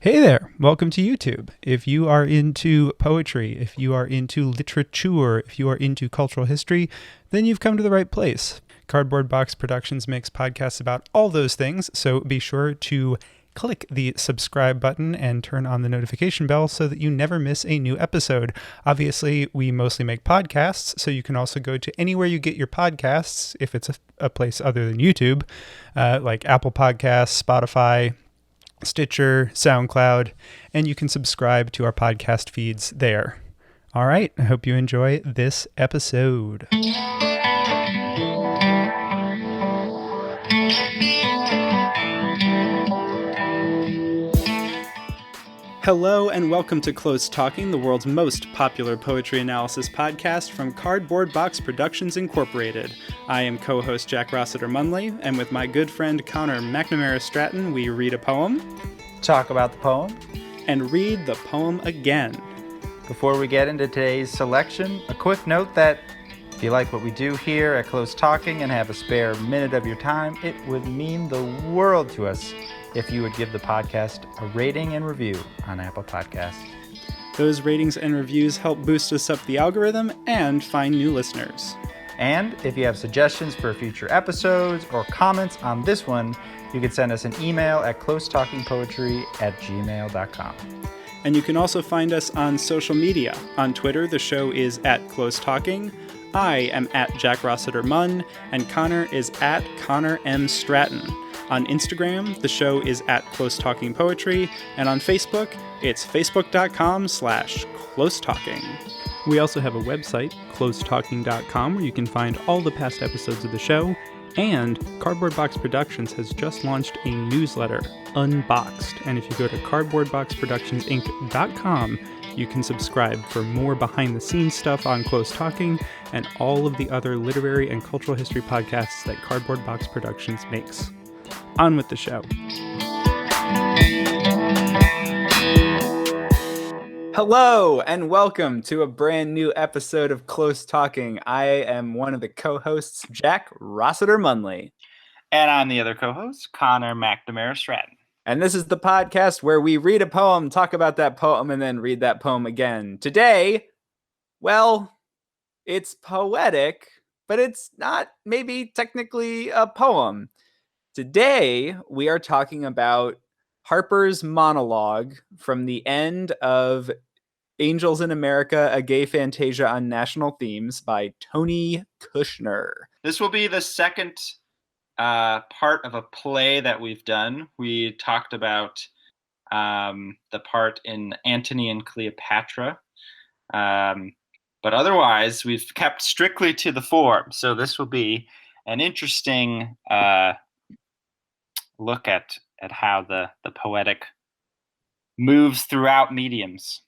Hey there, welcome to YouTube. If you are into poetry, if you are into literature, if you are into cultural history, then you've come to the right place. Cardboard Box Productions makes podcasts about all those things, so be sure to click the subscribe button and turn on the notification bell so that you never miss a new episode. Obviously, we mostly make podcasts, so you can also go to anywhere you get your podcasts, if it's a place other than YouTube, like Apple Podcasts, Spotify, Stitcher, SoundCloud, and you can subscribe to our podcast feeds there. All right, I hope you enjoy this episode. Hello and welcome to Close Talking, the world's most popular poetry analysis podcast from Cardboard Box Productions Incorporated. I am co-host Jack Rossiter Munley, and with my good friend Connor McNamara Stratton, we read a poem, talk about the poem, and read the poem again. Before we get into today's selection, a quick note that if you like what we do here at Close Talking and have a spare minute of your time, it would mean the world to us if you would give the podcast a rating and review on Apple Podcasts. Those ratings and reviews help boost us up the algorithm and find new listeners. And if you have suggestions for future episodes or comments on this one, you can send us an email at closetalkingpoetry@gmail.com. And you can also find us on social media. On Twitter, the show is @CloseTalking. I am @Jack Rossiter Munn, and Connor is @Connor M. Stratton. On Instagram, the show is @CloseTalkingPoetry, and on Facebook, it's facebook.com/CloseTalking. We also have a website, closetalking.com, where you can find all the past episodes of the show, and Cardboard Box Productions has just launched a newsletter, Unboxed, and if you go to cardboardboxproductionsinc.com, you can subscribe for more behind-the-scenes stuff on Close Talking and all of the other literary and cultural history podcasts that Cardboard Box Productions makes. On with the show. Hello and welcome to a brand new episode of Close Talking. I am one of the co-hosts, Jack Rossiter Munley. And I'm the other co-host, Connor McNamara Stratton. And this is the podcast where we read a poem, talk about that poem, and then read that poem again. Today, well, it's poetic, but it's not maybe technically a poem. Today, we are talking about Harper's Monologue from the end of Angels in America, A Gay Fantasia on National Themes by Tony Kushner. This will be the second part of a play that we've done. We talked about the part in Antony and Cleopatra. But otherwise, we've kept strictly to the form. So this will be an interesting look at how the poetic moves throughout mediums.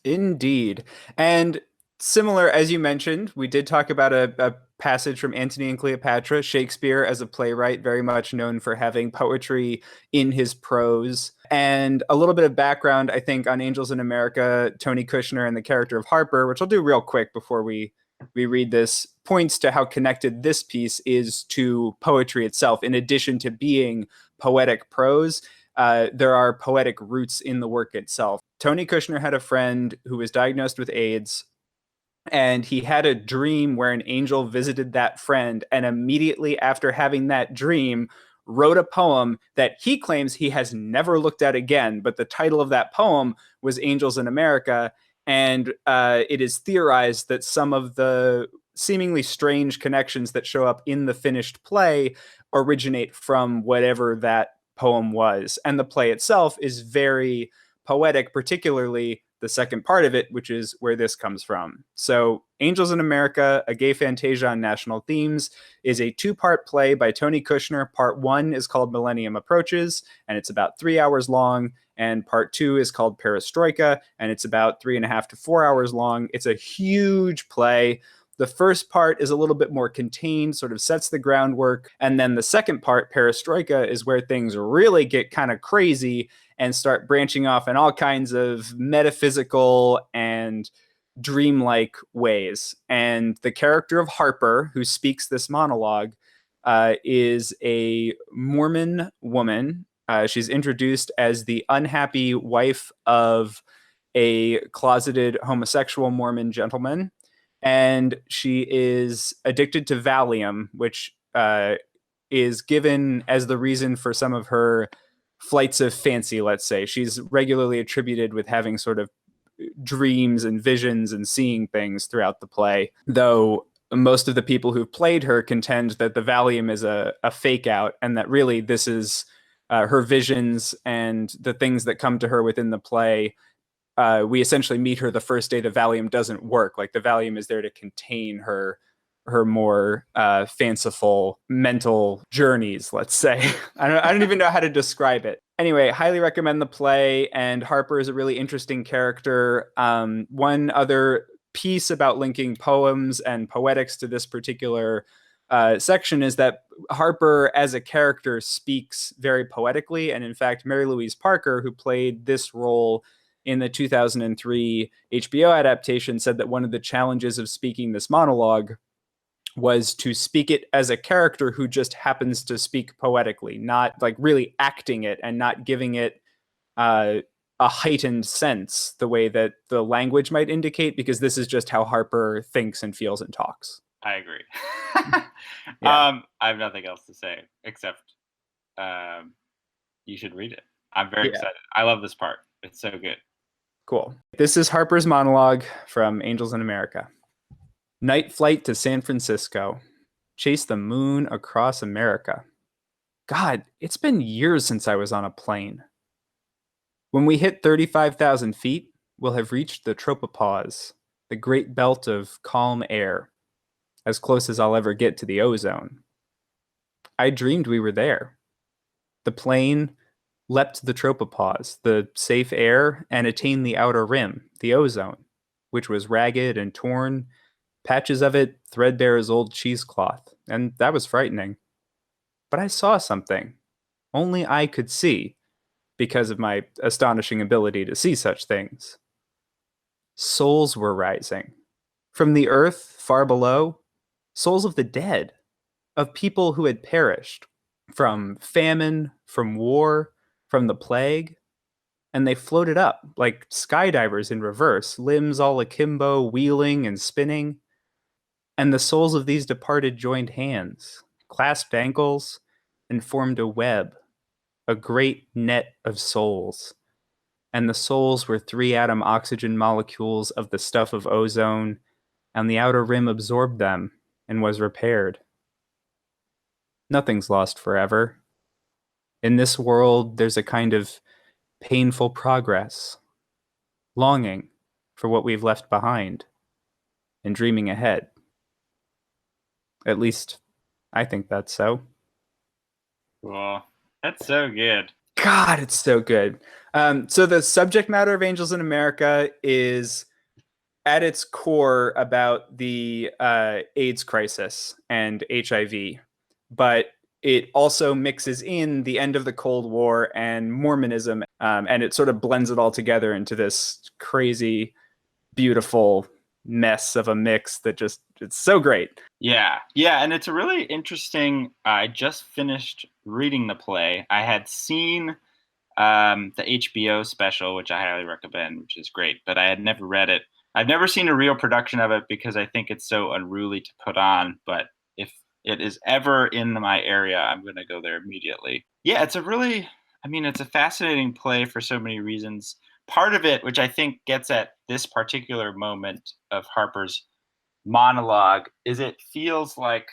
Indeed. And similar, as you mentioned, we did talk about a passage from Antony and Cleopatra. Shakespeare, as a playwright, very much known for having poetry in his prose. And a little bit of background, I think, on Angels in America, Tony Kushner and the character of Harper, which I'll do real quick before we read this, points to how connected this piece is to poetry itself. In addition to being poetic prose, there are poetic roots in the work itself. Tony Kushner had a friend who was diagnosed with AIDS, and he had a dream where an angel visited that friend, and immediately after having that dream, wrote a poem that he claims he has never looked at again. But the title of that poem was Angels in America, and it is theorized that some of the seemingly strange connections that show up in the finished play originate from whatever that poem was. And the play itself is very poetic, particularly the second part of it, which is where this comes from. So Angels in America, A Gay Fantasia on National Themes is a two-part play by Tony Kushner. Part one is called Millennium Approaches, and it's about 3 hours long. And part two is called Perestroika, and it's about 3.5 to 4 hours long. It's a huge play. The first part is a little bit more contained, sort of sets the groundwork. And then the second part, Perestroika, is where things really get kind of crazy and start branching off in all kinds of metaphysical and dreamlike ways. And the character of Harper, who speaks this monologue, is a Mormon woman She's introduced as the unhappy wife of a closeted homosexual Mormon gentleman, and she is addicted to Valium, which is given as the reason for some of her flights of fancy, let's say. She's regularly attributed with having sort of dreams and visions and seeing things throughout the play, though most of the people who've played her contend that the Valium is a fake out and that really this is her visions and the things that come to her within the play. We essentially meet her the first day the Valium doesn't work. Like the Valium is there to contain her more fanciful mental journeys, let's say. I don't even know how to describe it. Anyway, highly recommend the play, and Harper is a really interesting character. One other piece about linking poems and poetics to this particular section is that Harper as a character speaks very poetically, and in fact, Mary Louise Parker, who played this role in the 2003 HBO adaptation, said that one of the challenges of speaking this monologue was to speak it as a character who just happens to speak poetically, not like really acting it and not giving it a heightened sense the way that the language might indicate, because this is just how Harper thinks and feels and talks. I agree. Yeah. I have nothing else to say except you should read it. I'm very excited. I love this part. It's so good. Cool. This is Harper's monologue from Angels in America. Night flight to San Francisco. Chase the moon across America. God, it's been years since I was on a plane. When we hit 35,000 feet, we'll have reached the tropopause, the great belt of calm air, as close as I'll ever get to the ozone. I dreamed we were there. The plane leapt the tropopause, the safe air, and attained the outer rim, the ozone, which was ragged and torn, patches of it threadbare as old cheesecloth, and that was frightening. But I saw something only I could see because of my astonishing ability to see such things. Souls were rising. From the earth far below, souls of the dead, of people who had perished from famine, from war, from the plague, and they floated up like skydivers in reverse, limbs all akimbo, wheeling and spinning. And the souls of these departed joined hands, clasped ankles, and formed a web, a great net of souls. And the souls were 3-atom oxygen molecules of the stuff of ozone, and the outer rim absorbed them and was repaired. Nothing's lost forever. In this world, there's a kind of painful progress, longing for what we've left behind, and dreaming ahead. At least, I think that's so. Cool. That's so good. God, it's so good. So the subject matter of Angels in America is at its core about the AIDS crisis and HIV, but it also mixes in the end of the Cold War and Mormonism, and it sort of blends it all together into this crazy, beautiful mess of a mix that just, it's so great. Yeah, and it's a really interesting. I just finished reading the play. I had seen the HBO special, which I highly recommend, which is great, but I had never read it. I've never seen a real production of it because I think it's so unruly to put on, but if it is ever in my area, I'm going to go there immediately. Yeah, it's a fascinating play for so many reasons. Part of it, which I think gets at this particular moment of Harper's monologue, is it feels like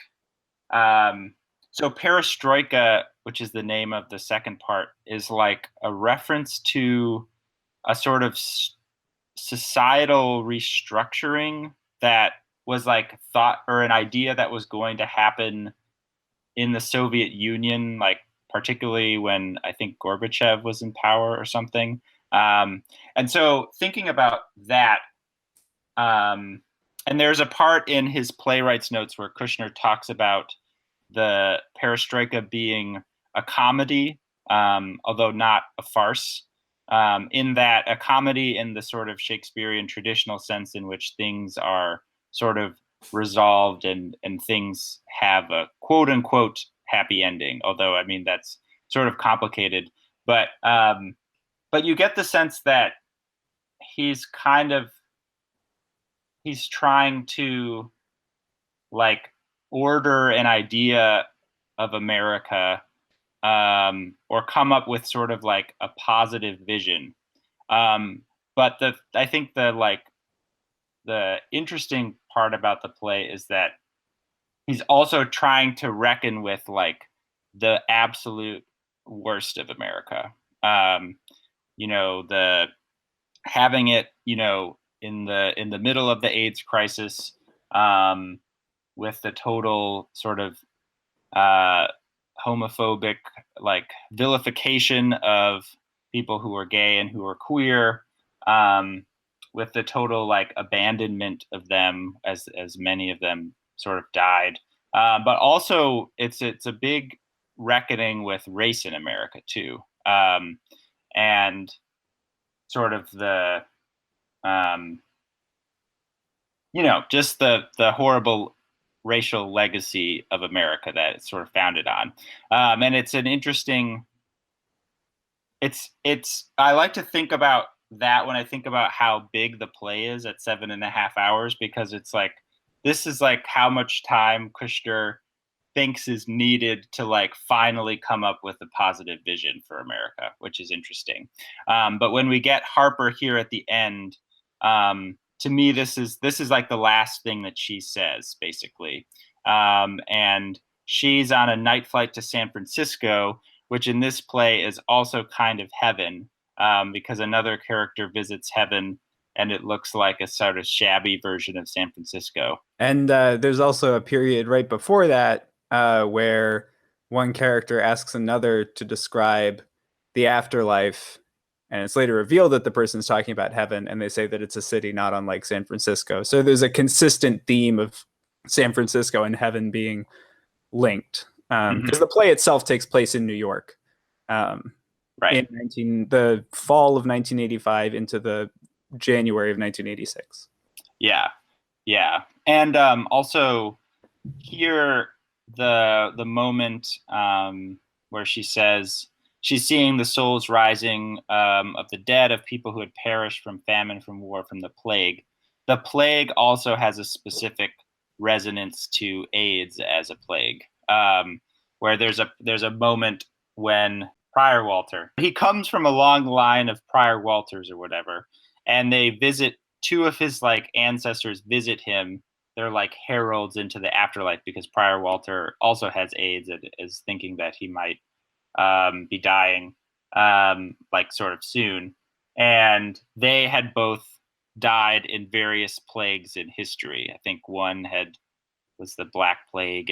so perestroika, which is the name of the second part, is like a reference to a sort of societal restructuring that was like thought or an idea that was going to happen in the Soviet Union, like particularly when I think Gorbachev was in power or something. And so thinking about that, and there's a part in his playwright's notes where Kushner talks about the perestroika being a comedy, although not a farce, in that a comedy in the sort of Shakespearean traditional sense in which things are sort of resolved and things have a quote unquote happy ending. Although, I mean, that's sort of complicated. But you get the sense that he's trying to like order an idea of America, or come up with sort of like a positive vision. But I think the interesting part about the play is that he's also trying to reckon with like the absolute worst of America. Um, the having it, in the middle of the AIDS crisis, with the total sort of uh, homophobic like vilification of people who are gay and who are queer, with the total like abandonment of them as many of them sort of died. But also it's a big reckoning with race in America too, and sort of the um, just the horrible racial legacy of America that it's sort of founded on. And it's an interesting. It's I like to think about that when I think about how big the play is at 7.5 hours, because it's like this is like how much time Kushner thinks is needed to like finally come up with a positive vision for America, which is interesting. But when we get Harper here at the end, to me this is like the last thing that she says basically, and she's on a night flight to San Francisco, which in this play is also kind of heaven, because another character visits heaven and it looks like a sort of shabby version of San Francisco. And there's also a period right before that where one character asks another to describe the afterlife, and it's later revealed that the person's talking about heaven, and they say that it's a city not unlike San Francisco. So there's a consistent theme of San Francisco and heaven being linked, because the play itself takes place in New York, Right. in the fall of 1985 into the January of 1986. Yeah. Yeah. And also here the moment where she says she's seeing the souls rising, of the dead, of people who had perished from famine, from war, from the plague. The plague also has a specific resonance to AIDS as a plague, where there's a moment when Prior Walter, he comes from a long line of Prior Walters or whatever, and they visit, two of his like ancestors visit him. They're like heralds into the afterlife, because Prior Walter also has AIDS and is thinking that he might be dying, like sort of soon. And they had both died in various plagues in history. I think one was the Black Plague,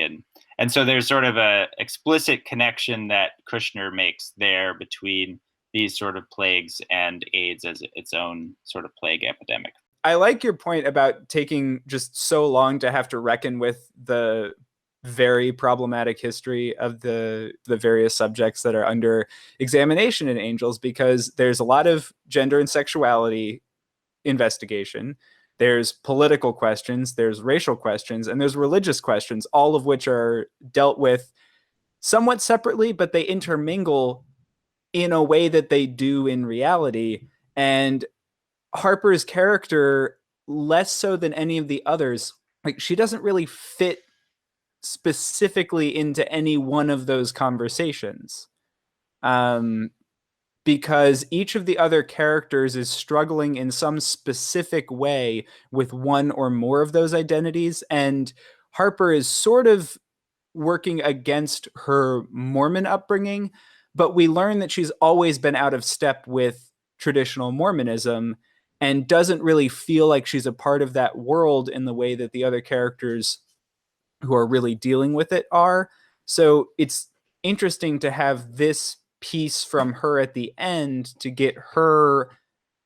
and so there's sort of a explicit connection that Kushner makes there between these sort of plagues and AIDS as its own sort of plague epidemic. I like your point about taking just so long to have to reckon with the very problematic history of the various subjects that are under examination in Angels, because there's a lot of gender and sexuality investigation. There's political questions, there's racial questions, and there's religious questions, all of which are dealt with somewhat separately, but they intermingle in a way that they do in reality. And Harper's character, less so than any of the others, like she doesn't really fit specifically into any one of those conversations. Because each of the other characters is struggling in some specific way with one or more of those identities. And Harper is sort of working against her Mormon upbringing, but we learn that she's always been out of step with traditional Mormonism and doesn't really feel like she's a part of that world in the way that the other characters who are really dealing with it are. So it's interesting to have this piece from her at the end to get her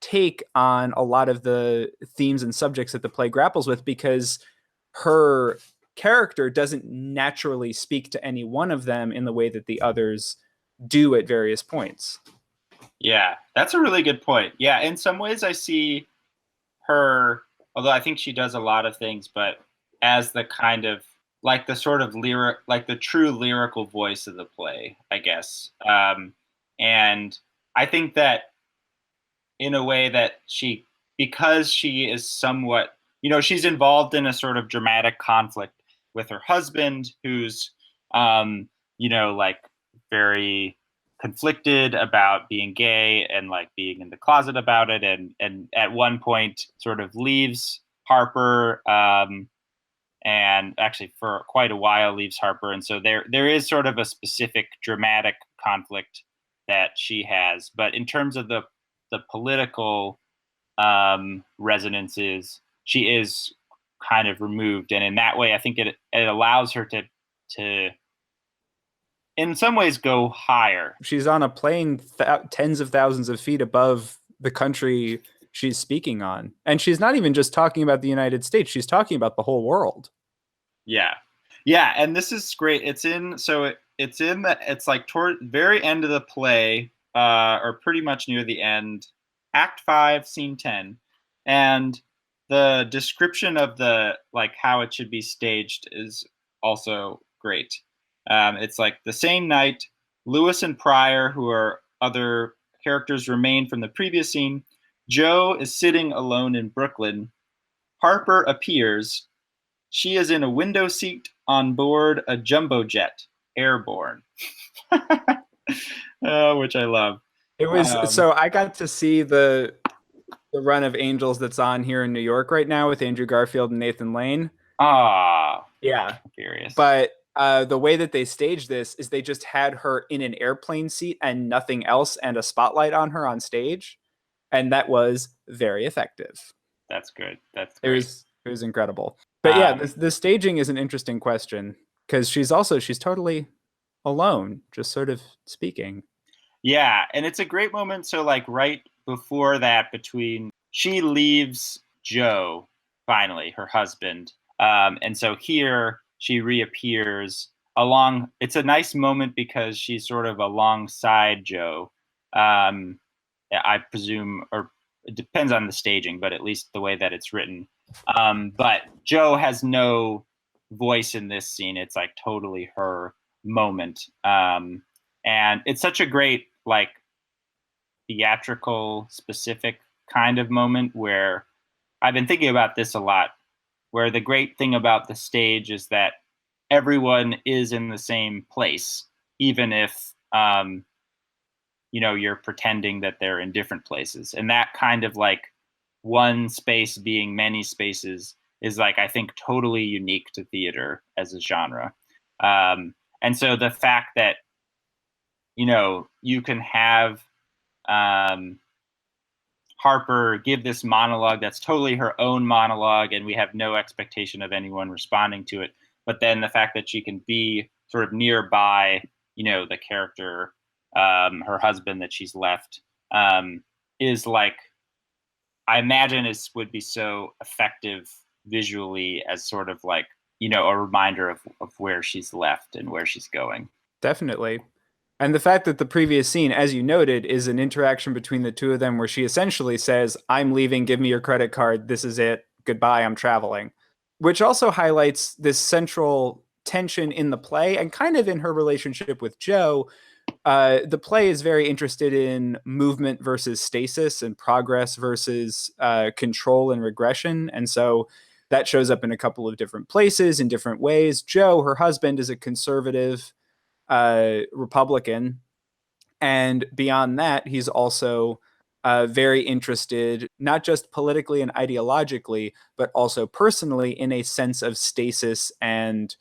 take on a lot of the themes and subjects that the play grapples with, because her character doesn't naturally speak to any one of them in the way that the others do at various points. Yeah, that's a really good point. Yeah, in some ways I see her, although I think she does a lot of things, but as the kind of like the sort of lyric, like the true lyrical voice of the play, I guess. And I think that in a way that because she is somewhat, she's involved in a sort of dramatic conflict with her husband, who's, like very conflicted about being gay and like being in the closet about it, and at one point sort of leaves Harper, and actually for quite a while leaves Harper, and so there is sort of a specific dramatic conflict that she has. But in terms of the political resonances, she is kind of removed, and in that way, I think it allows her to in some ways go higher. She's on a plane tens of thousands of feet above the country she's speaking on, and she's not even just talking about the United States. She's talking about the whole world. Yeah, and this is great. It's like toward very end of the play, or pretty much near the end, Act 5, Scene 10, and the description of the like how it should be staged is also great. It's like the same night, Lewis and Pryor, who are other characters, remain from the previous scene. Joe is sitting alone in Brooklyn. Harper appears. She is in a window seat on board a jumbo jet, airborne, which I love. It was so I got to see the run of Angels that's on here in New York right now with Andrew Garfield and Nathan Lane. Yeah, curious. But the way that they staged this is they just had her in an airplane seat and nothing else, and a spotlight on her on stage, and that was very effective. That's good. That's great. It was incredible. But yeah, the staging is an interesting question because she's totally alone, just sort of speaking. Yeah, and it's a great moment. So like right before that, she leaves Joe, finally, her husband. And so here she reappears along. It's a nice moment because she's sort of alongside Joe. I presume, or it depends on the staging, but at least the way that it's written. But Joe has no voice in this scene. It's like totally her moment. And it's such a great, like, theatrical specific kind of moment where I've been thinking about this a lot, where the great thing about the stage is that everyone is in the same place, even if, you're pretending that they're in different places. And that kind of like one space being many spaces is like, I think, totally unique to theater as a genre. And so the fact that, you can have Harper give this monologue that's totally her own monologue, and we have no expectation of anyone responding to it. But then the fact that she can be sort of nearby, the character, her husband that she's left, is like, I imagine would be so effective visually as sort of like, a reminder of where she's left and where she's going. Definitely. And the fact that the previous scene, as you noted, is an interaction between the two of them where she essentially says, I'm leaving, give me your credit card, this is it, goodbye, I'm traveling. Which also highlights this central tension in the play and kind of in her relationship with Joe. The play is very interested in movement versus stasis and progress versus control and regression. And so that shows up in a couple of different places in different ways. Joe, her husband, is a conservative Republican. And beyond that, he's also very interested, not just politically and ideologically, but also personally in a sense of stasis and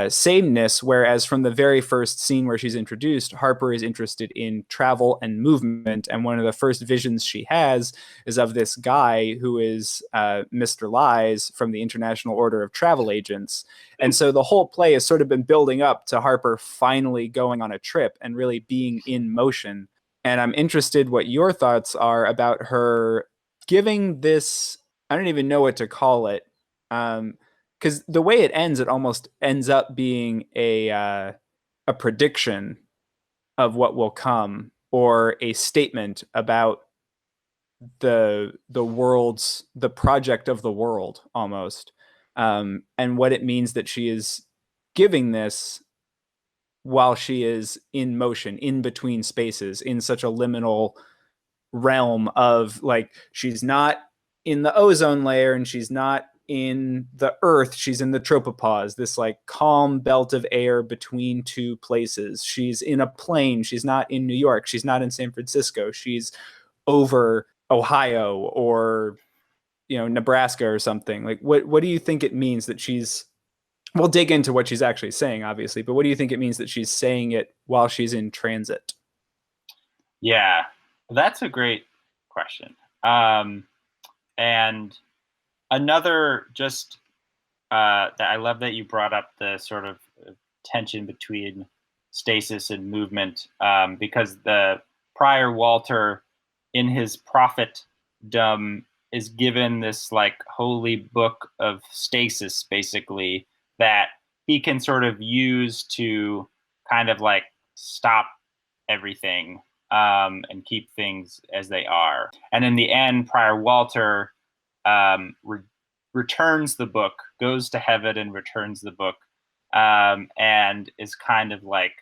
sameness. Whereas from the very first scene where she's introduced, Harper is interested in travel and movement. And one of the first visions she has is of this guy who is Mr. Lies from the International Order of Travel Agents. And so the whole play has sort of been building up to Harper finally going on a trip and really being in motion. And I'm interested what your thoughts are about her giving this, I don't even know what to call it. Because the way it ends, it almost ends up being a prediction of what will come, or a statement about the project of the world almost, and what it means that she is giving this while she is in motion, in between spaces, in such a liminal realm of like, she's not in the ozone layer and she's not in the earth, she's in the tropopause, this like calm belt of air between two places. She's in a plane, she's not in New York, she's not in San Francisco, she's over Ohio or Nebraska or something. Like what do you think it means that she's, we'll dig into what she's actually saying obviously, but what do you think it means that she's saying it while she's in transit? Yeah, that's a great question. And another just that I love that you brought up the sort of tension between stasis and movement, because the prior Walter in his prophetdom is given this like holy book of stasis, basically, that he can sort of use to kind of like stop everything, and keep things as they are. And in the end, prior Walter returns the book, goes to heaven and returns the book, and is kind of like,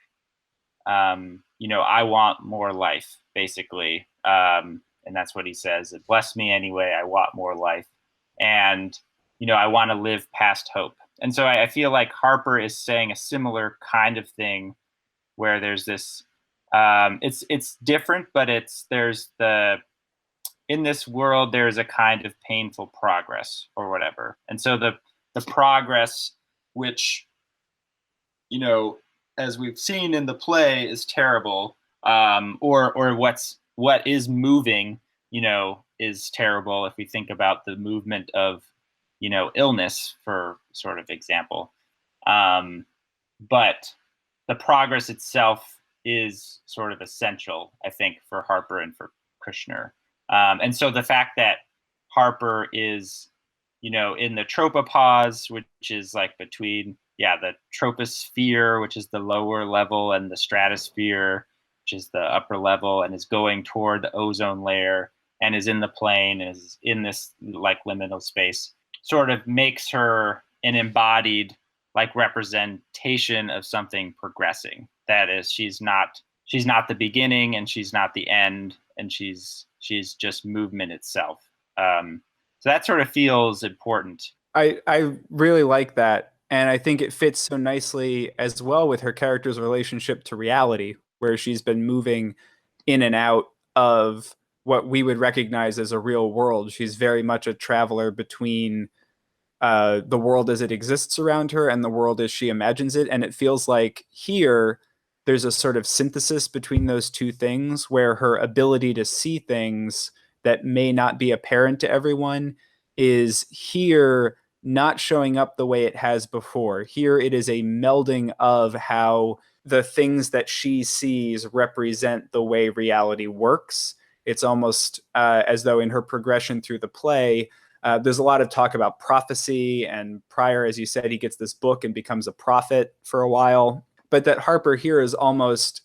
I want more life, basically. And that's what he says. Bless me anyway. I want more life. And, I want to live past hope. And so I feel like Harper is saying a similar kind of thing where there's this, it's different, but in this world, there's a kind of painful progress or whatever. And so the progress, which, as we've seen in the play, is terrible, or what is moving, is terrible if we think about the movement of, illness, for sort of example. But the progress itself is sort of essential, I think, for Harper and for Kushner. And so the fact that Harper is, in the tropopause, which is like between, the troposphere, which is the lower level, and the stratosphere, which is the upper level, and is going toward the ozone layer, and is in the plane, and is in this like liminal space, sort of makes her an embodied like representation of something progressing. That is, she's not the beginning and she's not the end, and she's just movement itself. So that sort of feels important. I really like that. And I think it fits so nicely as well with her character's relationship to reality, where she's been moving in and out of what we would recognize as a real world. She's very much a traveler between the world as it exists around her and the world as she imagines it. And it feels like here there's a sort of synthesis between those two things where her ability to see things that may not be apparent to everyone is here not showing up the way it has before. Here it is a melding of how the things that she sees represent the way reality works. It's almost as though in her progression through the play, there's a lot of talk about prophecy, and prior, as you said, he gets this book and becomes a prophet for a while. But that Harper here is almost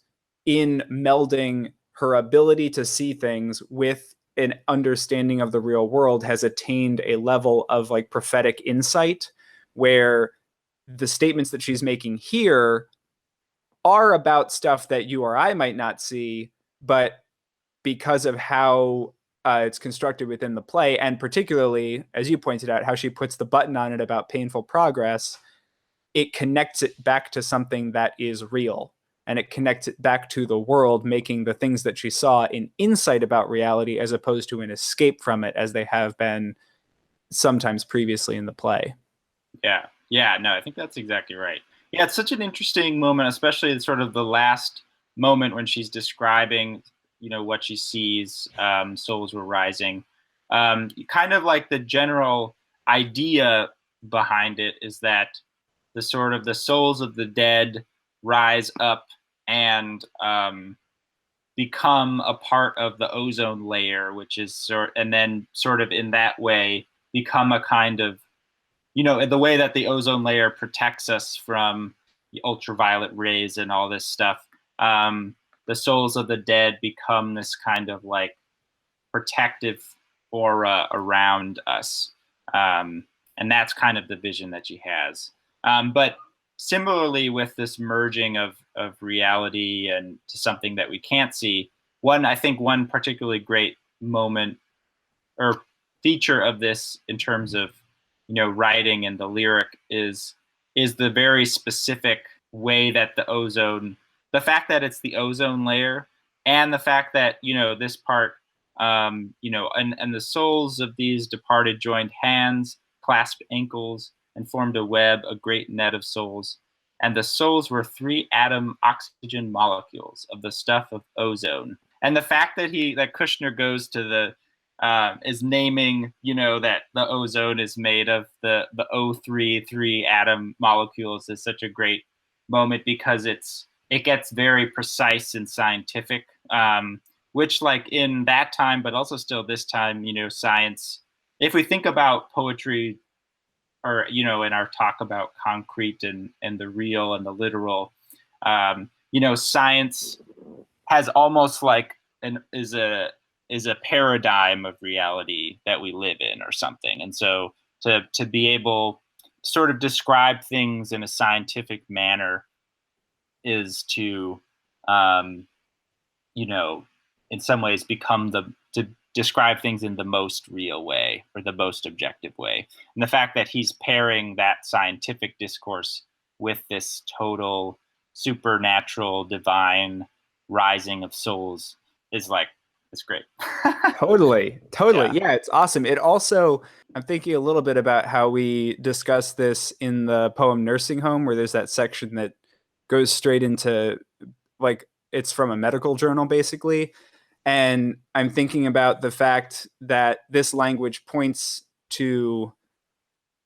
in melding her ability to see things with an understanding of the real world, has attained a level of like prophetic insight where the statements that she's making here are about stuff that you or I might not see, but because of how it's constructed within the play, and particularly, as you pointed out, how she puts the button on it about painful progress, it connects it back to something that is real. And it connects it back to the world, making the things that she saw an insight about reality as opposed to an escape from it, as they have been sometimes previously in the play. Yeah. Yeah. No, I think that's exactly right. Yeah, it's such an interesting moment, especially in sort of the last moment when she's describing, what she sees, souls were rising. Kind of like the general idea behind it is that the sort of the souls of the dead rise up and become a part of the ozone layer, which is and then sort of in that way become a kind of, the way that the ozone layer protects us from the ultraviolet rays and all this stuff. The souls of the dead become this kind of like protective aura around us. And that's kind of the vision that she has. But similarly with this merging of reality and to something that we can't see, I think one particularly great moment or feature of this in terms of writing and the lyric is the very specific way that the fact that it's the ozone layer, and the fact that this part, and the soles of these departed joined hands, clasped ankles, and formed a web, a great net of souls. And the souls were 3-atom oxygen molecules of the stuff of ozone. And the fact that Kushner goes to is naming, that the ozone is made of the O3 3-atom molecules is such a great moment, because it gets very precise and scientific, which like in that time, but also still this time, science, if we think about poetry, or in our talk about concrete and the real and the literal, science has almost like is a paradigm of reality that we live in or something. And so to be able to sort of describe things in a scientific manner is to in some ways become to describe things in the most real way, or the most objective way. And the fact that he's pairing that scientific discourse with this total supernatural divine rising of souls is like, it's great. Totally. Yeah, it's awesome. It also, I'm thinking a little bit about how we discuss this in the poem Nursing Home, where there's that section that goes straight into, like, it's from a medical journal basically. And I'm thinking about the fact that this language points to,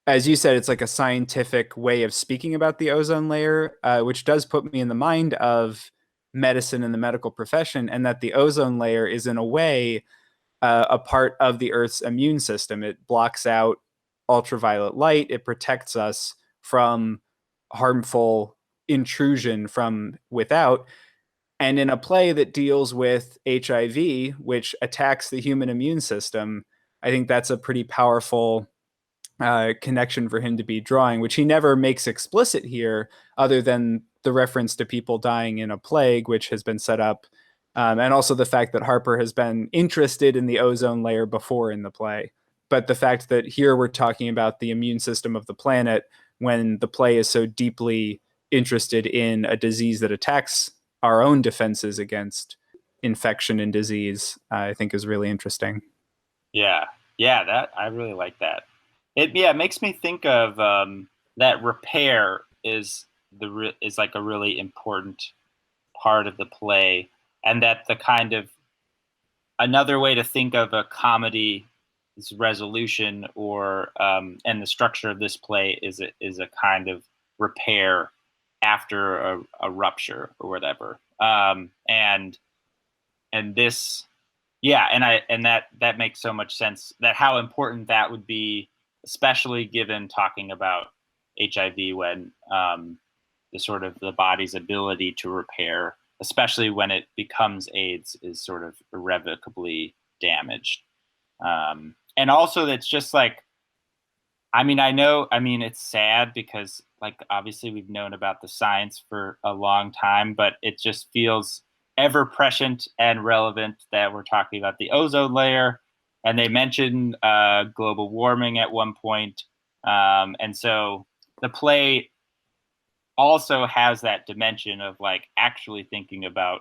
as you said, it's like a scientific way of speaking about the ozone layer, which does put me in the mind of medicine and the medical profession, and that the ozone layer is in a way a part of the Earth's immune system. It blocks out ultraviolet light. It protects us from harmful intrusion from without. And in a play that deals with HIV, which attacks the human immune system, I think that's a pretty powerful connection for him to be drawing, which he never makes explicit here, other than the reference to people dying in a plague, which has been set up, and also the fact that Harper has been interested in the ozone layer before in the play. But the fact that here we're talking about the immune system of the planet, when the play is so deeply interested in a disease that attacks our own defenses against infection and disease, I think is really interesting. Yeah, that I really like that. It makes me think of that repair is like a really important part of the play, and that the kind of another way to think of a comedy is resolution, or and the structure of this play is a kind of repair after a rupture or whatever, and this, and that makes so much sense, that how important that would be, especially given talking about HIV, when the sort of the body's ability to repair, especially when it becomes AIDS, is sort of irrevocably damaged. And also that's just like, it's sad because, like, obviously we've known about the science for a long time, but it just feels ever prescient and relevant that we're talking about the ozone layer. And they mentioned global warming at one point. And so the play also has that dimension of like actually thinking about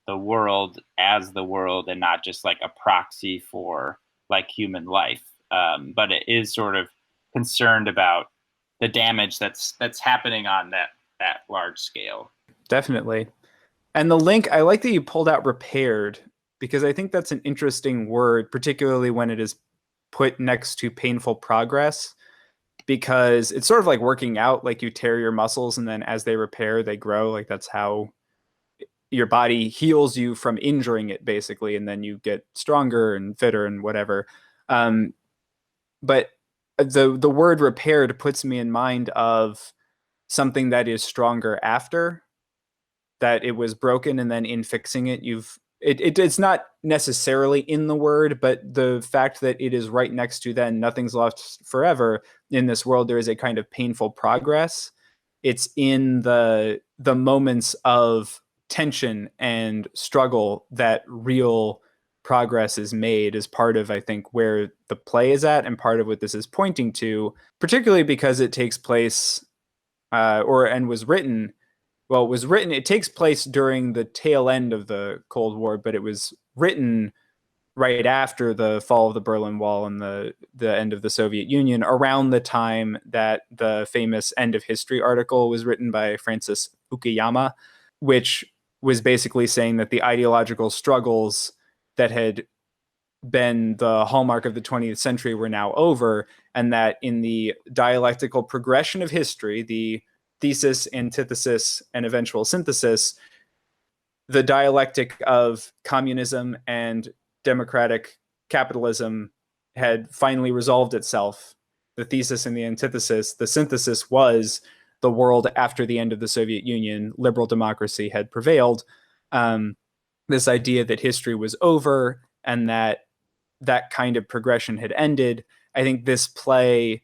the world as the world, and not just like a proxy for like human life. But it is sort of concerned about the damage that's happening on that large scale. Definitely. And the link, I like that you pulled out repaired, because I think that's an interesting word, particularly when it is put next to painful progress, because it's sort of like working out, like you tear your muscles and then as they repair, they grow. Like that's how your body heals you from injuring it, basically, and then you get stronger and fitter and whatever. But the word repaired puts me in mind of something that is stronger after that it was broken, and then in fixing it, it's not necessarily in the word, but the fact that it is right next to then nothing's lost forever in this world, there is a kind of painful progress. it's in the moments of tension and struggle that real progress is made, is part of, I think, where the play is at and part of what this is pointing to, particularly because it takes place and was written. Well, it was written, it takes place during the tail end of the Cold War, but it was written right after the fall of the Berlin Wall and the end of the Soviet Union, around the time that the famous End of History article was written by Francis Fukuyama, which was basically saying that the ideological struggles that had been the hallmark of the 20th century were now over, and that in the dialectical progression of history, the thesis, antithesis, and eventual synthesis, the dialectic of communism and democratic capitalism had finally resolved itself. The thesis and the antithesis, the synthesis was the world after the end of the Soviet Union. Liberal democracy had prevailed. This idea that history was over and that kind of progression had ended. I think this play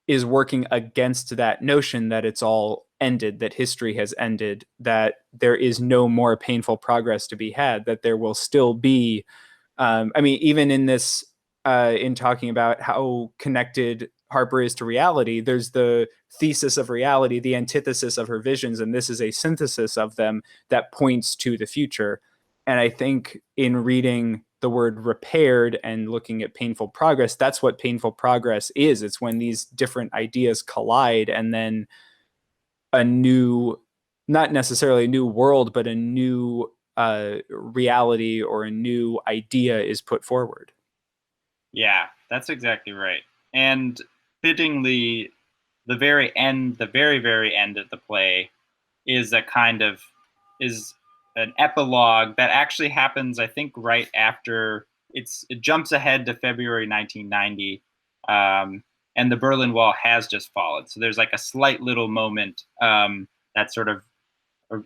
is working against that notion that it's all ended, that history has ended, that there is no more painful progress to be had, that there will still be, even in this, in talking about how connected Harper is to reality, there's the thesis of reality, the antithesis of her visions, and this is a synthesis of them that points to the future. And I think in reading the word repaired and looking at painful progress, that's what painful progress is. It's when these different ideas collide and then a new, not necessarily a new world, but a new reality or a new idea is put forward. Yeah, that's exactly right. And fittingly, the very end, the very, very end of the play is is an epilogue that actually happens, I think, right after it jumps ahead to February 1990. And the Berlin Wall has just fallen. So there's like a slight little moment that's sort of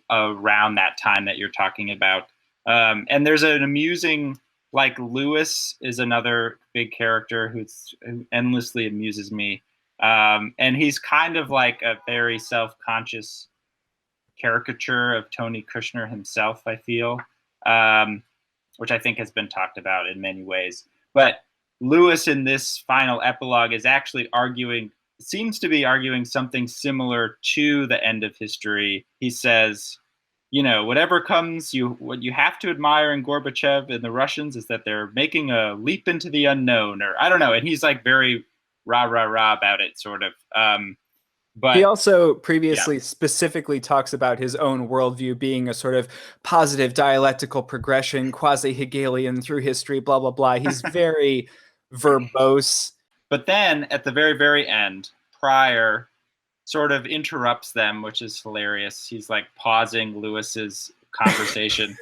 around that time that you're talking about. And there's an amusing, like Lewis is another big character who endlessly amuses me. And he's kind of like a very self-conscious caricature of Tony Kushner himself, I feel, which I think has been talked about in many ways. But Lewis in this final epilogue is actually seems to be arguing something similar to the end of history. He says, whatever comes, what you have to admire in Gorbachev and the Russians is that they're making a leap into the unknown, or I don't know. And he's like very rah, rah, rah about it, sort of. But he also previously specifically talks about his own worldview being a sort of positive dialectical progression, quasi-Hegelian through history, blah, blah, blah. He's very verbose. But then at the very, very end, Pryor sort of interrupts them, which is hilarious. He's like pausing Lewis's conversation.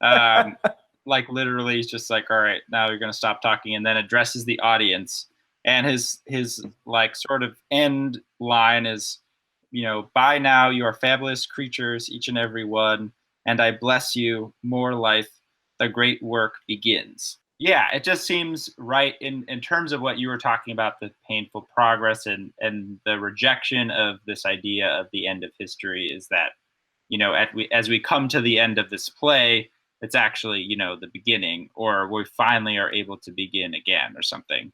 Like literally he's just like, all right, now you're going to stop talking, and then addresses the audience. And his like sort of end line is, by now you are fabulous creatures, each and every one, and I bless you, more life, the great work begins. Yeah, it just seems right in terms of what you were talking about, the painful progress and the rejection of this idea of the end of history, is that, as we come to the end of this play, it's actually, the beginning, or we finally are able to begin again or something.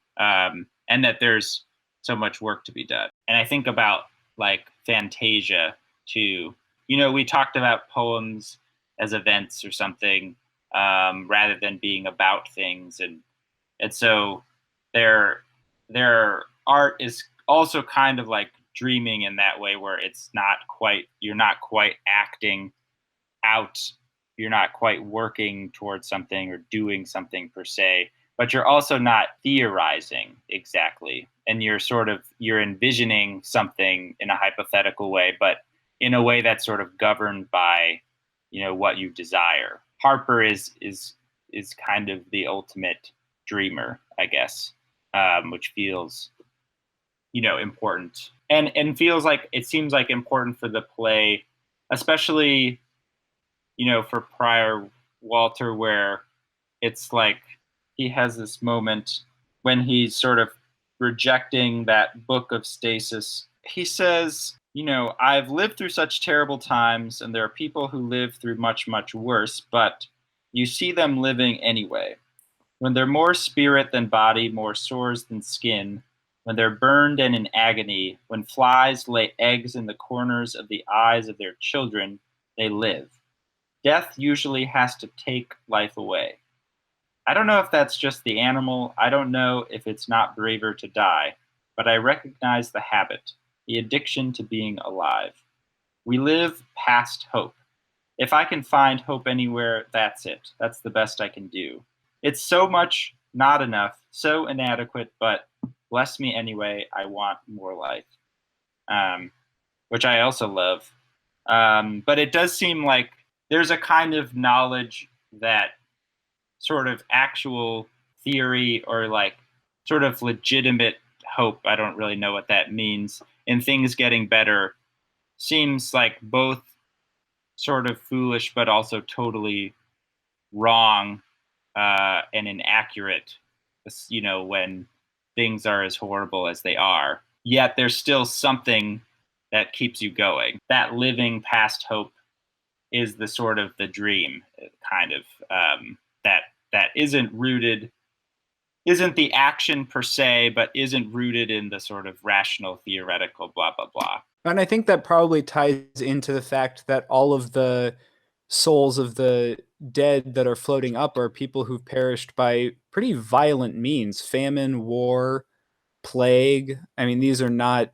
And that there's so much work to be done. And I think about like Fantasia too. We talked about poems as events or something, rather than being about things, and so their art is also kind of like dreaming in that way, where you're not quite acting out, you're not quite working towards something or doing something per se, but you're also not theorizing exactly, and you're envisioning something in a hypothetical way, but in a way that's sort of governed by what you desire. Harper is kind of the ultimate dreamer, I guess, which feels important, and feels like, it seems like important for the play, especially for Pryor Walter, where it's like he has this moment when he's sort of rejecting that book of stasis. He says, I've lived through such terrible times, and there are people who live through much, much worse, but you see them living anyway. When they're more spirit than body, more sores than skin, when they're burned and in agony, when flies lay eggs in the corners of the eyes of their children, they live. Death usually has to take life away. I don't know if that's just the animal. I don't know if it's not braver to die, but I recognize the habit, the addiction to being alive. We live past hope. If I can find hope anywhere, that's it. That's the best I can do. It's so much not enough, so inadequate, but bless me anyway. I want more life, which I also love. But it does seem like there's a kind of knowledge that sort of actual theory or like sort of legitimate hope, I don't really know what that means, in things getting better seems like both sort of foolish but also totally wrong and inaccurate, when things are as horrible as they are. Yet there's still something that keeps you going. That living past hope is the sort of the dream, kind of, that isn't the action per se, but isn't rooted in the sort of rational, theoretical, blah, blah, blah. And I think that probably ties into the fact that all of the souls of the dead that are floating up are people who've perished by pretty violent means: famine, war, plague. I mean, these are not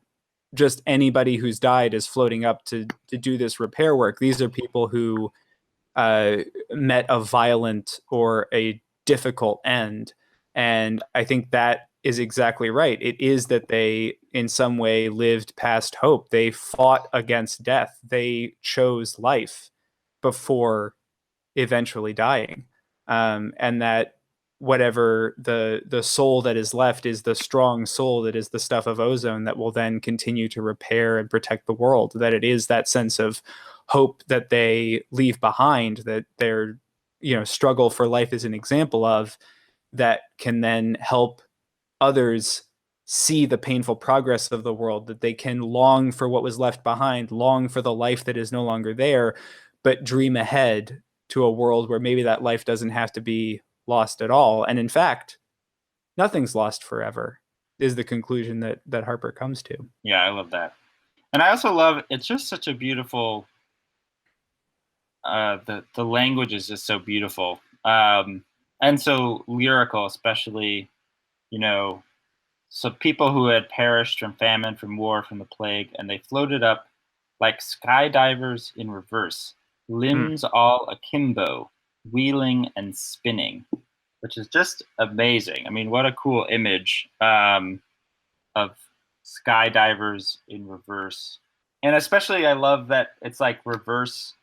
just anybody who's died is floating up to do this repair work. These are people who met a violent or a difficult end. And I think that is exactly right. It is that they, in some way, lived past hope. They fought against death. They chose life before eventually dying. And that whatever the soul that is left is the strong soul that is the stuff of ozone that will then continue to repair and protect the world. That it is that sense of hope that they leave behind, that their struggle for life is an example of, that can then help others see the painful progress of the world, that they can long for what was left behind, long for the life that is no longer there, but dream ahead to a world where maybe that life doesn't have to be lost at all. And in fact, nothing's lost forever, is the conclusion that Harper comes to. Yeah, I love that. And I also love, it's just such a beautiful, the language is just so beautiful. And so lyrical, especially, so people who had perished from famine, from war, from the plague, and they floated up like skydivers in reverse, limbs all akimbo, wheeling and spinning, which is just amazing. I mean, what a cool image of skydivers in reverse. And especially I love that it's like reverse.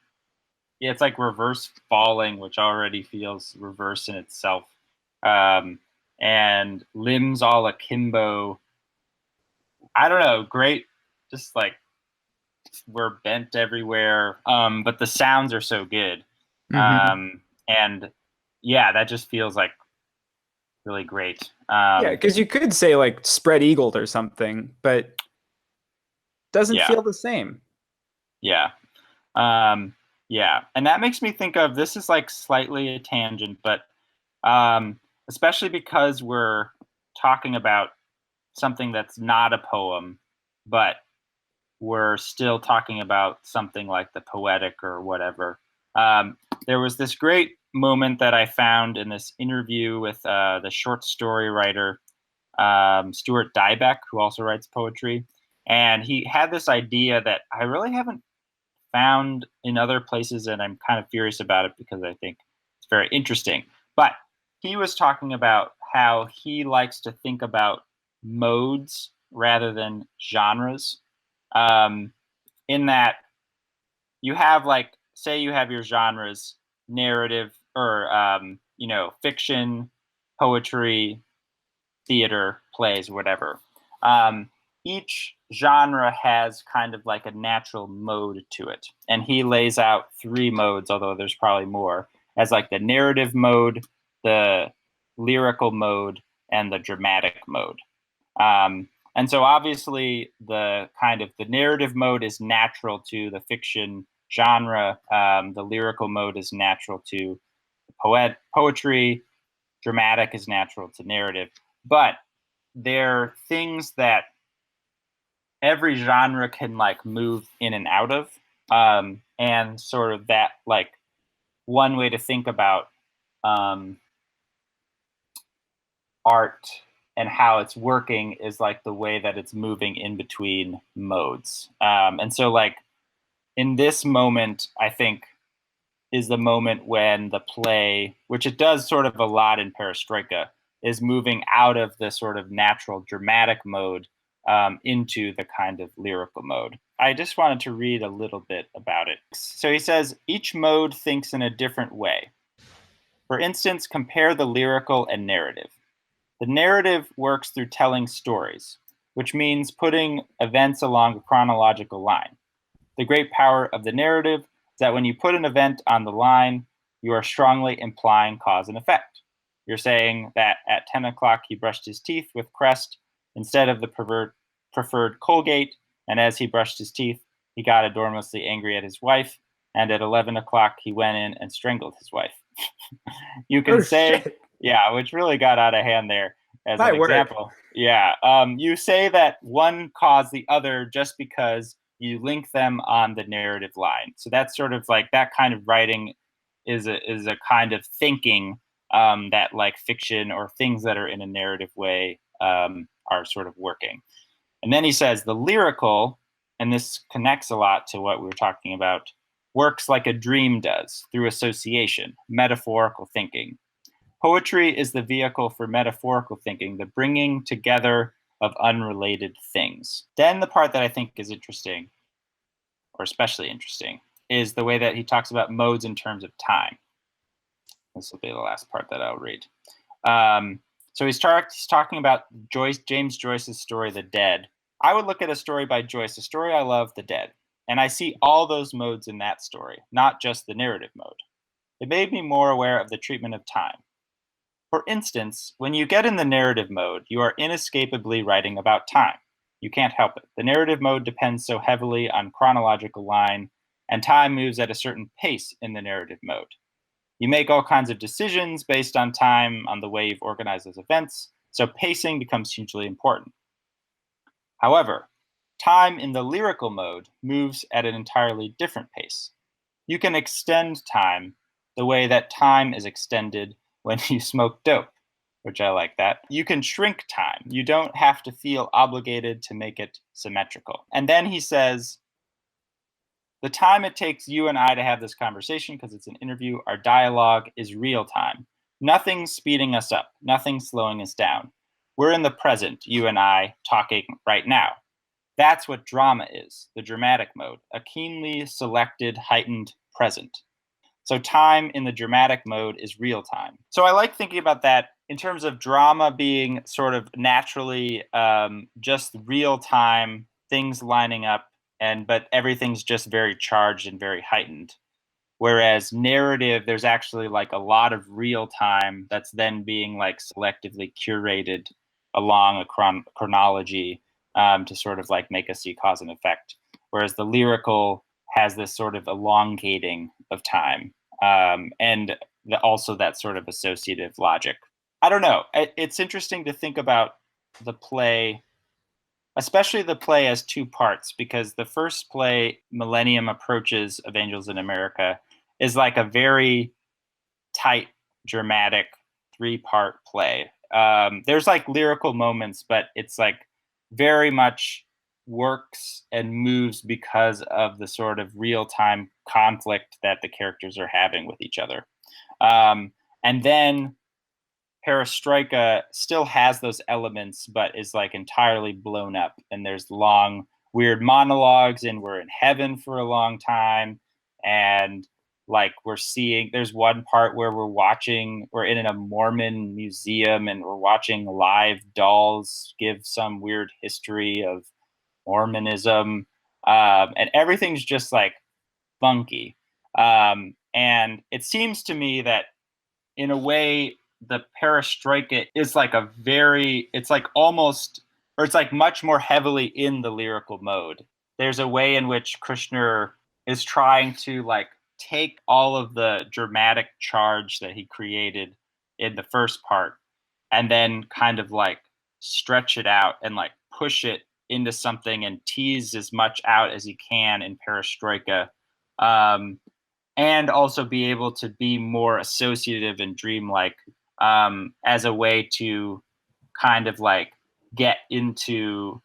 Yeah, it's like reverse falling, which already feels reverse in itself. And limbs all akimbo. I don't know, great. Just like we're bent everywhere. But the sounds are so good. And yeah, that just feels like really great. Yeah, because you could say like spread eagled or something, but doesn't feel the same. Yeah. Yeah. And that makes me think of, this is like slightly a tangent, but especially because we're talking about something that's not a poem, but we're still talking about something like the poetic or whatever. There was this great moment that I found in this interview with the short story writer, Stuart Diebeck, who also writes poetry. And he had this idea that I really haven't found in other places, and I'm kind of curious about it because I think it's very interesting. But he was talking about how he likes to think about modes rather than genres. In that you have, like, say you have your genres, narrative or fiction, poetry, theater, plays, whatever. Each genre has kind of like a natural mode to it. And he lays out 3 modes, although there's probably more, as like the narrative mode, the lyrical mode, and the dramatic mode. And And so obviously the narrative mode is natural to the fiction genre. The lyrical mode is natural to poetry. Dramatic is natural to narrative. But they're things that every genre can like move in and out of. And sort of that, like, one way to think about um, art and how it's working is like the way that it's moving in between modes. And so, like, in this moment, I think is the moment when the play, which it does sort of a lot in Perestroika, is moving out of the sort of natural dramatic mode into the kind of lyrical mode. I just wanted to read a little bit about it. So he says, each mode thinks in a different way. For instance, compare the lyrical and narrative. The narrative works through telling stories, which means putting events along a chronological line. The great power of the narrative is that when you put an event on the line, you are strongly implying cause and effect. You're saying that at 10 o'clock he brushed his teeth with Crest instead of the preferred Colgate, and as he brushed his teeth, he got enormously angry at his wife, and at 11 o'clock he went in and strangled his wife. You can say, shit. yeah, which really got out of hand there as My an word. example. Yeah, you say that one caused the other just because you link them on the narrative line. So that's sort of like that kind of writing is a kind of thinking that like fiction or things that are in a narrative way are sort of working. And then he says the lyrical, and this connects a lot to what we were talking about, works like a dream does through association, metaphorical thinking. Poetry is the vehicle for metaphorical thinking, the bringing together of unrelated things. Then the part that I think is interesting, or especially interesting, is the way that he talks about modes in terms of time. This will be the last part that I'll read. So he's talking about James Joyce's story, The Dead. I would look at a story by Joyce, a story I love, The Dead, and I see all those modes in that story, not just the narrative mode. It made me more aware of the treatment of time. For instance, when you get in the narrative mode, you are inescapably writing about time. You can't help it. The narrative mode depends so heavily on chronological line, and time moves at a certain pace in the narrative mode. You make all kinds of decisions based on time, on the way you've organized those events, so pacing becomes hugely important. However, time in the lyrical mode moves at an entirely different pace. You can extend time the way that time is extended when you smoke dope, which I like that. You can shrink time. You don't have to feel obligated to make it symmetrical. And then he says, the time it takes you and I to have this conversation, because it's an interview, our dialogue is real time. Nothing's speeding us up, nothing's slowing us down. We're in the present, you and I, talking right now. That's what drama is, the dramatic mode, a keenly selected, heightened present. So time in the dramatic mode is real time. So I like thinking about that in terms of drama being sort of naturally just real time, things lining up, but everything's just very charged and very heightened. Whereas narrative, there's actually like a lot of real time that's then being like selectively curated along a chronology to sort of like make us see cause and effect. Whereas the lyrical has this sort of elongating of time and also that sort of associative logic. I don't know. It's interesting to think about the play, especially the play as two parts, because the first play, Millennium Approaches of Angels in America, is like a very tight, dramatic three-part play. There's like lyrical moments, but it's like very much works and moves because of the sort of real-time conflict that the characters are having with each other. And then Perestroika still has those elements, but is like entirely blown up. And there's long, weird monologues, and we're in heaven for a long time. And like there's one part where we're in a Mormon museum and we're watching live dolls give some weird history of Mormonism. And everything's just like funky. And it seems to me that in a way, the perestroika is like it's like almost or it's like much more heavily in the lyrical mode. There's a way in which Kushner is trying to like take all of the dramatic charge that he created in the first part and then kind of like stretch it out and like push it into something and tease as much out as he can in Perestroika. And also be able to be more associative and dreamlike as a way to kind of like get into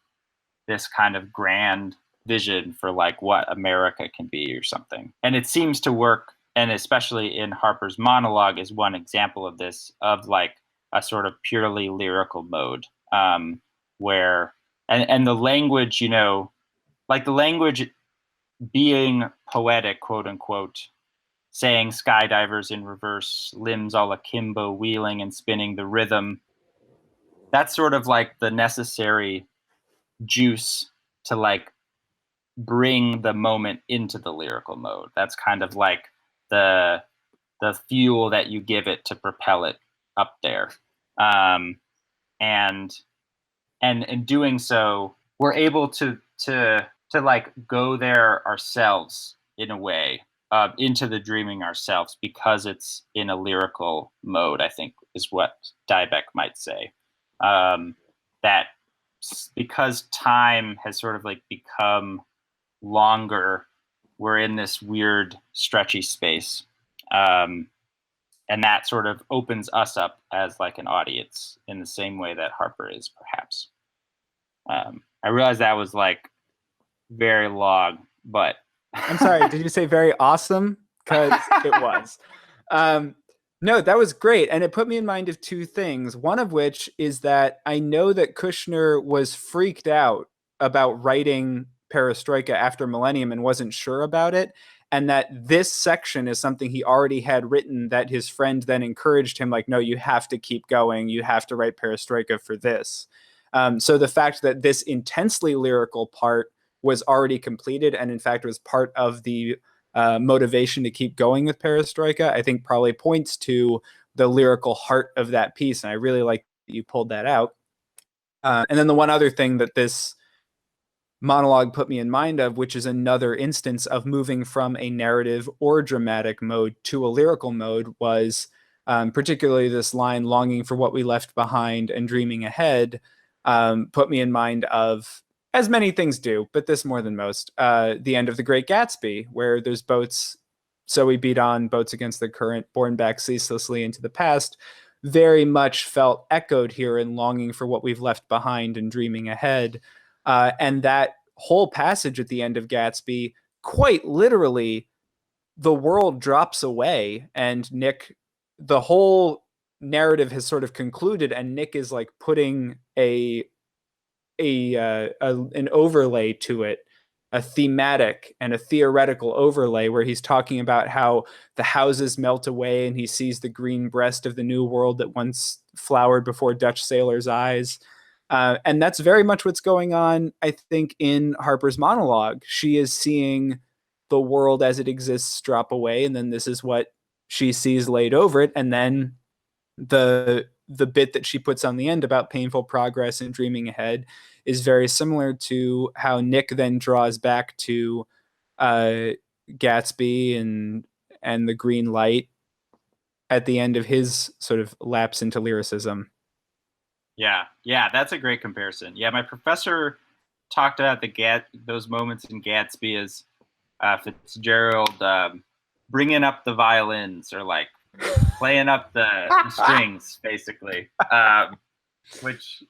this kind of grand vision for like what America can be or something. And it seems to work, and especially in Harper's monologue is one example of this, of like a sort of purely lyrical mode where and the language, you know, like the language being poetic, quote unquote, saying skydivers in reverse, limbs all akimbo, wheeling and spinning the rhythm. That's sort of like the necessary juice to like bring the moment into the lyrical mode. That's kind of like the fuel that you give it to propel it up there. And in doing so, we're able to like go there ourselves in a way, into the dreaming ourselves because it's in a lyrical mode, I think is what Dybeck might say. That because time has sort of like become longer, we're in this weird stretchy space. And that sort of opens us up as like an audience in the same way that Harper is, perhaps. I realized that was like very long, but I'm sorry, did you say very awesome? Because it was. No, that was great. And it put me in mind of two things. One of which is that I know that Kushner was freaked out about writing Perestroika after Millennium and wasn't sure about it. And that this section is something he already had written that his friend then encouraged him, like, no, you have to keep going. You have to write Perestroika for this. So the fact that this intensely lyrical part was already completed and in fact was part of the motivation to keep going with Perestroika, I think probably points to the lyrical heart of that piece. And I really like that you pulled that out. And then the one other thing that this monologue put me in mind of, which is another instance of moving from a narrative or dramatic mode to a lyrical mode, was particularly this line, longing for what we left behind and dreaming ahead, put me in mind of, as many things do, but this more than most, the end of The Great Gatsby, where there's boats, so we beat on boats against the current, borne back ceaselessly into the past, very much felt echoed here in longing for what we've left behind and dreaming ahead. And that whole passage at the end of Gatsby, quite literally, the world drops away and Nick, the whole narrative has sort of concluded, and Nick is like putting an overlay to it, a thematic and a theoretical overlay, where he's talking about how the houses melt away and he sees the green breast of the new world that once flowered before Dutch sailors' eyes. And that's very much what's going on, I think, in Harper's monologue. She is seeing the world as it exists drop away, and then this is what she sees laid over it. And then the bit that she puts on the end about painful progress and dreaming ahead is very similar to how Nick then draws back to Gatsby and the green light at the end of his sort of lapse into lyricism. Yeah, that's a great comparison. Yeah, my professor talked about those moments in Gatsby as Fitzgerald bringing up the violins, or like playing up the strings, basically. Which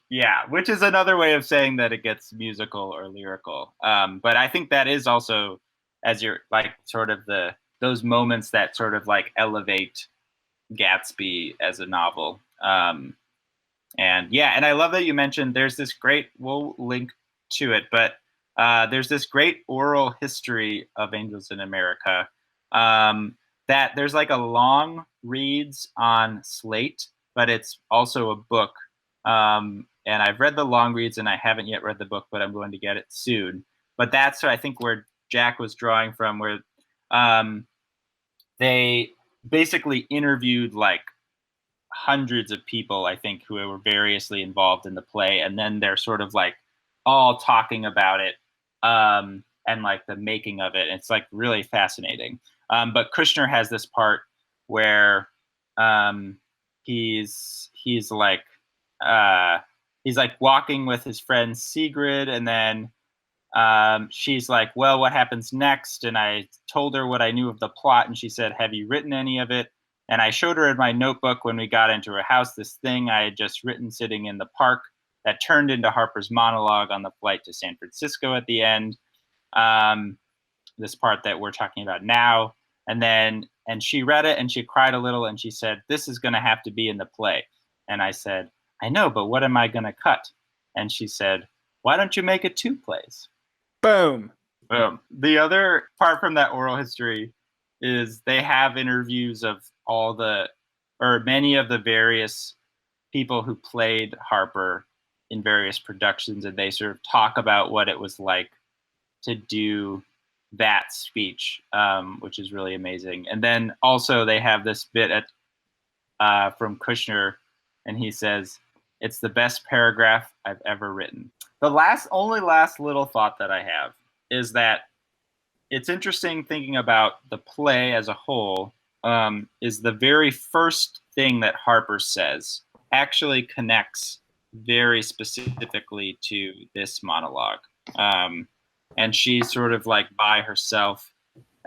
is another way of saying that it gets musical or lyrical. But I think that is also, as you're like, sort of those moments that sort of like elevate Gatsby as a novel. And I love that you mentioned there's this great, we'll link to it, but there's this great oral history of Angels in America that there's like a long reads on Slate, but it's also a book. And I've read the long reads and I haven't yet read the book, but I'm going to get it soon. But that's, I think, where Jack was drawing from, where they basically interviewed like hundreds of people, I think, who were variously involved in the play, and then they're sort of like all talking about it, and like the making of it. It's like really fascinating. But Kushner has this part where he's like walking with his friend Sigrid, and then she's like, well, what happens next? And I told her what I knew of the plot, and she said, have you written any of it? And I showed her in my notebook when we got into her house this thing I had just written sitting in the park that turned into Harper's monologue on the flight to San Francisco at the end. This part that we're talking about now. And she read it and she cried a little and she said, this is going to have to be in the play. And I said, I know, but what am I going to cut? And she said, why don't you make it 2 plays? Boom. Boom. The other part from that oral history is they have interviews of many of the various people who played Harper in various productions, and they sort of talk about what it was like to do that speech, which is really amazing. And then also they have this bit from Kushner, and he says, it's the best paragraph I've ever written. The last little thought that I have is that it's interesting thinking about the play as a whole, is the very first thing that Harper says actually connects very specifically to this monologue. And she's sort of like by herself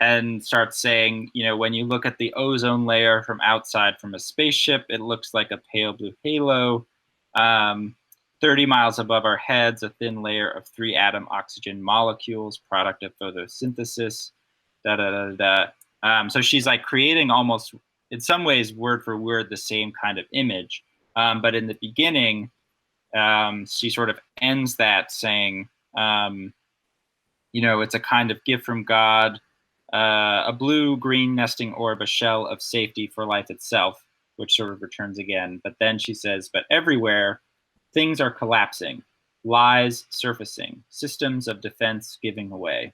and starts saying, when you look at the ozone layer from outside from a spaceship, it looks like a pale blue halo. 30 miles above our heads, a thin layer of 3-atom oxygen molecules, product of photosynthesis, so she's like creating almost, in some ways, word for word, the same kind of image. But in the beginning, she sort of ends that saying, it's a kind of gift from God, a blue-green nesting orb, a shell of safety for life itself, which sort of returns again. But then she says, but everywhere, things are collapsing, lies surfacing, systems of defense giving away.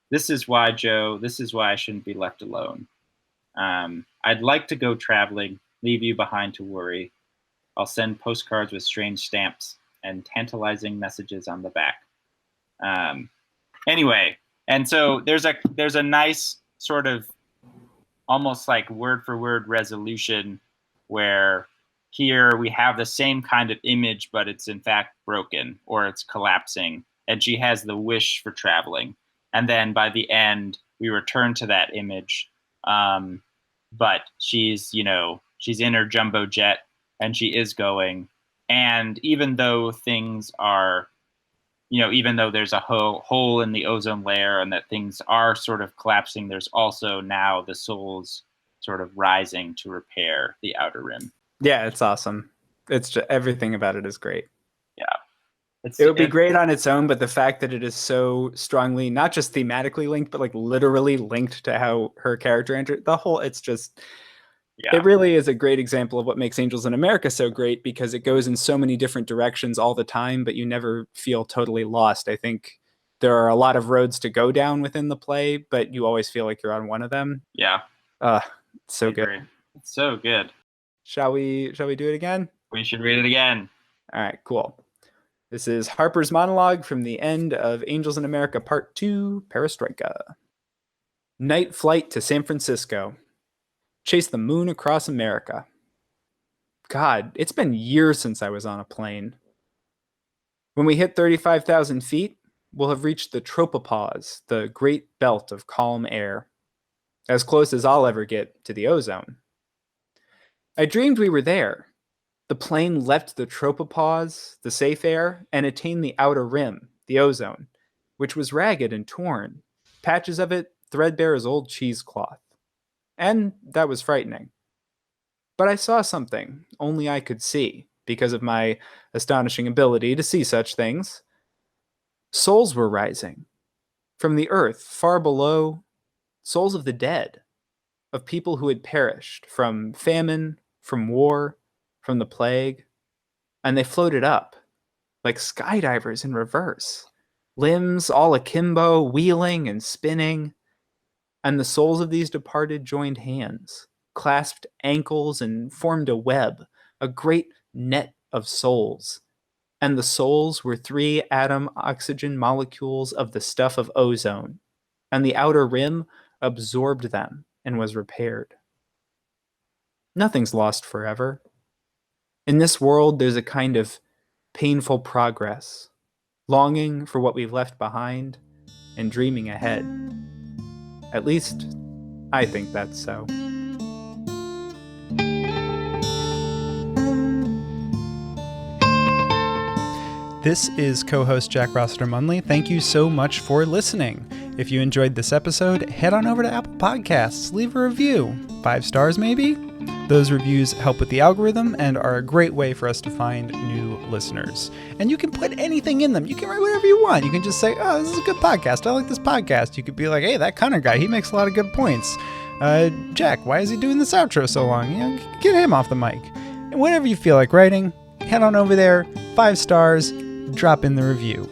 This is why I shouldn't be left alone. I'd like to go traveling, leave you behind to worry. I'll send postcards with strange stamps and tantalizing messages on the back. Anyway, and so there's a nice sort of almost like word for word resolution where here we have the same kind of image, but it's in fact broken or it's collapsing, and she has the wish for traveling. And then by the end, we return to that image, but she's in her jumbo jet and she is going. And even though things are, even though there's a hole in the ozone layer and that things are sort of collapsing, there's also now the souls sort of rising to repair the outer rim. Yeah, it's awesome. It's just, everything about it is great. Yeah. It would be great on its own, but the fact that it is so strongly, not just thematically linked, but like literally linked to how her character entered the whole, it's just, it really is a great example of what makes Angels in America so great, because it goes in so many different directions all the time, but you never feel totally lost. I think there are a lot of roads to go down within the play, but you always feel like you're on one of them. Yeah. It's so good. It's so good. Shall we do it again? We should read it again. All right, cool. This is Harper's monologue from the end of Angels in America Part 2, Perestroika. Night flight to San Francisco. Chase the moon across America. God, it's been years since I was on a plane. When we hit 35,000 feet, we'll have reached the tropopause, the great belt of calm air. As close as I'll ever get to the ozone. I dreamed we were there. The plane left the tropopause, the safe air, and attained the outer rim, the ozone, which was ragged and torn, patches of it threadbare as old cheesecloth. And that was frightening. But I saw something only I could see, because of my astonishing ability to see such things. Souls were rising. From the earth, far below, souls of the dead, of people who had perished from famine, from war, from the plague, and they floated up, like skydivers in reverse, limbs all akimbo, wheeling and spinning, and the souls of these departed joined hands, clasped ankles and formed a web, a great net of souls. And the souls were 3 atom oxygen molecules of the stuff of ozone, and the outer rim absorbed them and was repaired. Nothing's lost forever. In this world, there's a kind of painful progress, longing for what we've left behind and dreaming ahead. At least, I think that's so. This is co-host Jack Rossiter Munley. Thank you so much for listening. If you enjoyed this episode, head on over to Apple Podcasts, leave a review. 5 stars maybe? Those reviews help with the algorithm and are a great way for us to find new listeners. And you can put anything in them. You can write whatever you want. You can just say, oh, this is a good podcast. I like this podcast. You could be like, hey, that Connor guy, he makes a lot of good points. Jack, why is he doing this outro so long? Get him off the mic. And whatever you feel like writing, head on over there, 5 stars, drop in the review.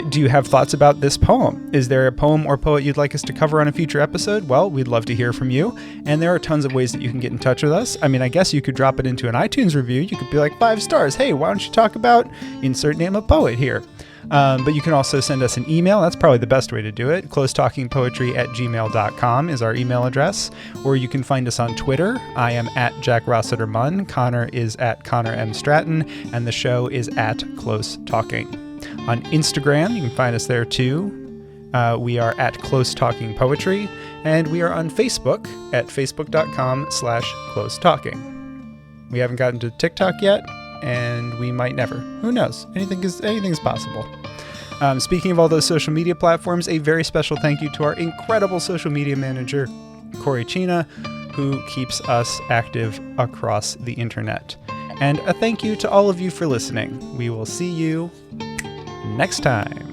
Do you have thoughts about this poem? Is there a poem or poet you'd like us to cover on a future episode? Well, we'd love to hear from you. And there are tons of ways that you can get in touch with us. I mean, I guess you could drop it into an iTunes review. You could be like, 5 stars. Hey, why don't you talk about insert name of poet here? But you can also send us an email. That's probably the best way to do it. closetalkingpoetry@gmail.com is our email address. Or you can find us on Twitter. I am at Jack Rossiter Munn. Connor is at Connor M. Stratton. And the show is at Close Talking. On Instagram, you can find us there too. We are at Close Talking Poetry. And we are on Facebook at facebook.com/Close Talking. We haven't gotten to TikTok yet. And we might never. Who knows? Anything's possible. Speaking of all those social media platforms, a very special thank you to our incredible social media manager, Corey Chena, who keeps us active across the internet. And a thank you to all of you for listening. We will see you next time.